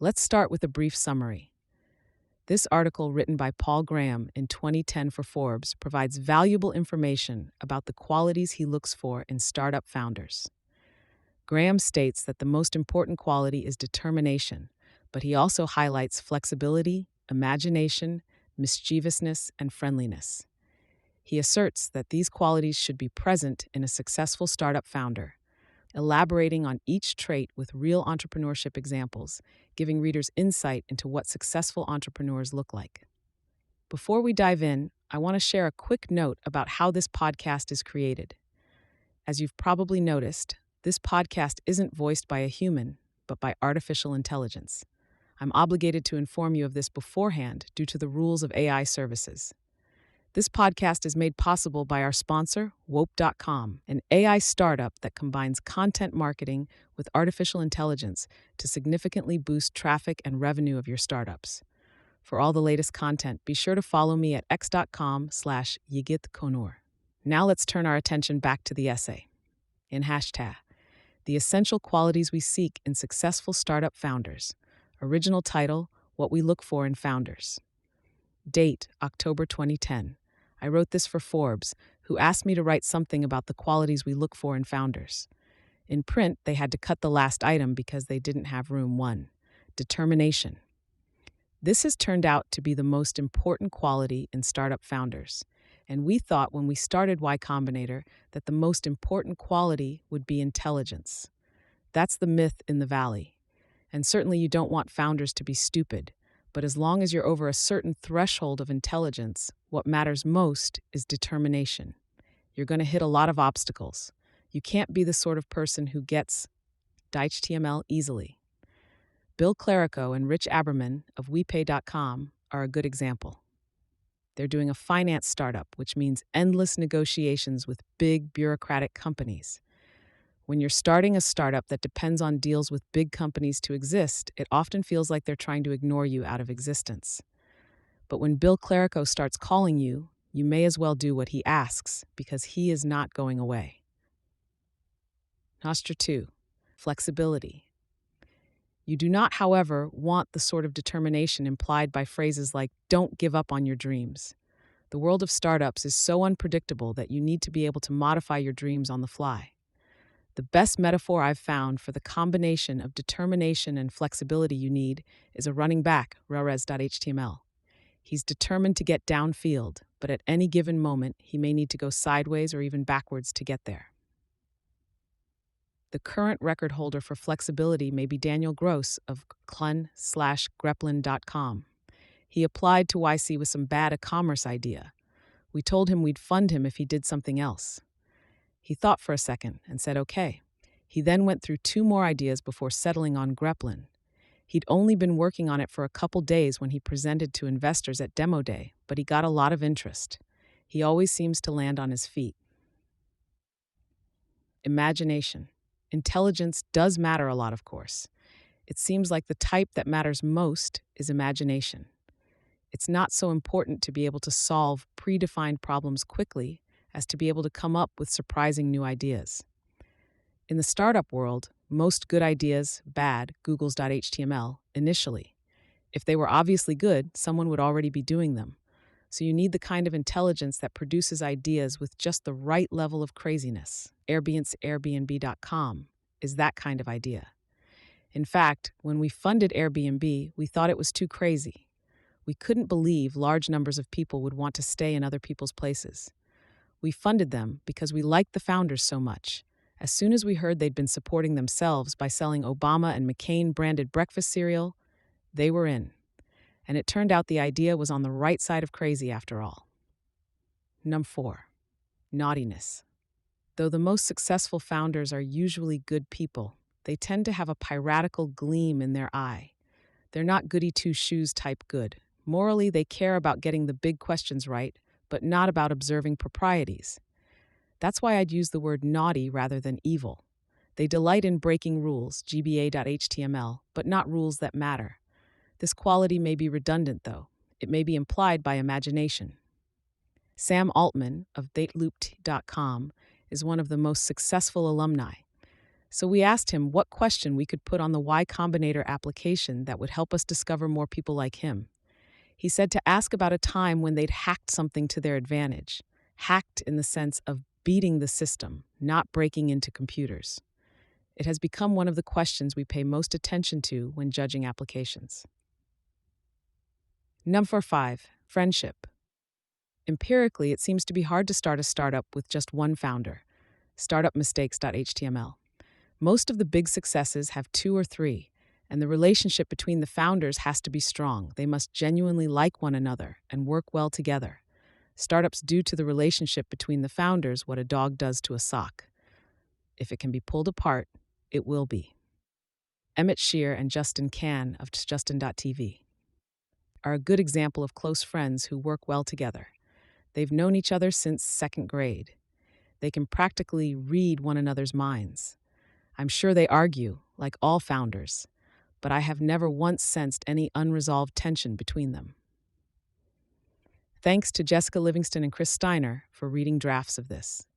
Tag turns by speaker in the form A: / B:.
A: Let's start with a brief summary. This article, written by Paul Graham in 2010 for Forbes, provides valuable information about the qualities he looks for in startup founders. Graham states that the most important quality is determination, but he also highlights flexibility, imagination, mischievousness, and friendliness. He asserts that these qualities should be present in a successful startup founder, elaborating on each trait with real entrepreneurship examples, giving readers insight into what successful entrepreneurs look like. Before we dive in, I want to share a quick note about how this podcast is created. As you've probably noticed, this podcast isn't voiced by a human, but by artificial intelligence. I'm obligated to inform you of this beforehand due to the rules of AI services. This podcast is made possible by our sponsor, Wope.com, an AI startup that combines content marketing with artificial intelligence to significantly boost traffic and revenue of your startups. For all the latest content, be sure to follow me at x.com/yigitkonur. Now let's turn our attention back to the essay. In hashtag, the essential qualities we seek in successful startup founders. Original title, What We Look For in Founders. Date, October 2010. I wrote this for Forbes, who asked me to write something about the qualities we look for in founders. In print, they had to cut the last item because they didn't have room. 1. Determination. This has turned out to be the most important quality in startup founders, and we thought when we started Y Combinator that the most important quality would be intelligence. That's the myth in the Valley. And certainly you don't want founders to be stupid. But as long as you're over a certain threshold of intelligence, what matters most is determination. You're going to hit a lot of obstacles. You can't be the sort of person who gets HTML easily. Bill Clerico and Rich Aberman of WePay.com are a good example. They're doing a finance startup, which means endless negotiations with big bureaucratic companies. When you're starting a startup that depends on deals with big companies to exist, it often feels like they're trying to ignore you out of existence. But when Bill Clerico starts calling you, you may as well do what he asks, because he is not going away. Nostra 2. Flexibility. You do not, however, want the sort of determination implied by phrases like, don't give up on your dreams. The world of startups is so unpredictable that you need to be able to modify your dreams on the fly. The best metaphor I've found for the combination of determination and flexibility you need is a running back, Rares.html. He's determined to get downfield, but at any given moment, he may need to go sideways or even backwards to get there. The current record holder for flexibility may be Daniel Gross of clun/greplin.com. He applied to YC with some bad e-commerce idea. We told him we'd fund him if he did something else. He thought for a second and said okay. He then went through 2 more ideas before settling on Greplin. He'd only been working on it for a couple days when he presented to investors at Demo Day, but he got a lot of interest. He always seems to land on his feet. Imagination. Intelligence does matter a lot, of course. It seems like the type that matters most is imagination. It's not so important to be able to solve predefined problems quickly as to be able to come up with surprising new ideas. In the startup world, most good ideas, bad, Googles.html, initially. If they were obviously good, someone would already be doing them. So you need the kind of intelligence that produces ideas with just the right level of craziness. Airbnb.com is that kind of idea. In fact, when we funded Airbnb, we thought it was too crazy. We couldn't believe large numbers of people would want to stay in other people's places. We funded them because we liked the founders so much. As soon as we heard they'd been supporting themselves by selling Obama and McCain-branded breakfast cereal, they were in. And it turned out the idea was on the right side of crazy after all. Number 4. Naughtiness. Though the most successful founders are usually good people, they tend to have a piratical gleam in their eye. They're not goody-two-shoes type good. Morally, they care about getting the big questions right, but not about observing proprieties. That's why I'd use the word naughty rather than evil. They delight in breaking rules, GBA.html, but not rules that matter. This quality may be redundant, though. It may be implied by imagination. Sam Altman of DateLoop.com is one of the most successful alumni. So we asked him what question we could put on the Y Combinator application that would help us discover more people like him. He said to ask about a time when they'd hacked something to their advantage. Hacked in the sense of beating the system, not breaking into computers. It has become one of the questions we pay most attention to when judging applications. Number 5, friendship. Empirically, it seems to be hard to start a startup with just one founder. Startupmistakes.html. Most of the big successes have 2 or 3, and the relationship between the founders has to be strong. They must genuinely like one another and work well together. Startups do to the relationship between the founders what a dog does to a sock. If it can be pulled apart, it will be. Emmett Shear and Justin Can of Justin.tv are a good example of close friends who work well together. They've known each other since second grade. They can practically read one another's minds. I'm sure they argue, like all founders, but I have never once sensed any unresolved tension between them. Thanks to Jessica Livingston and Chris Steiner for reading drafts of this.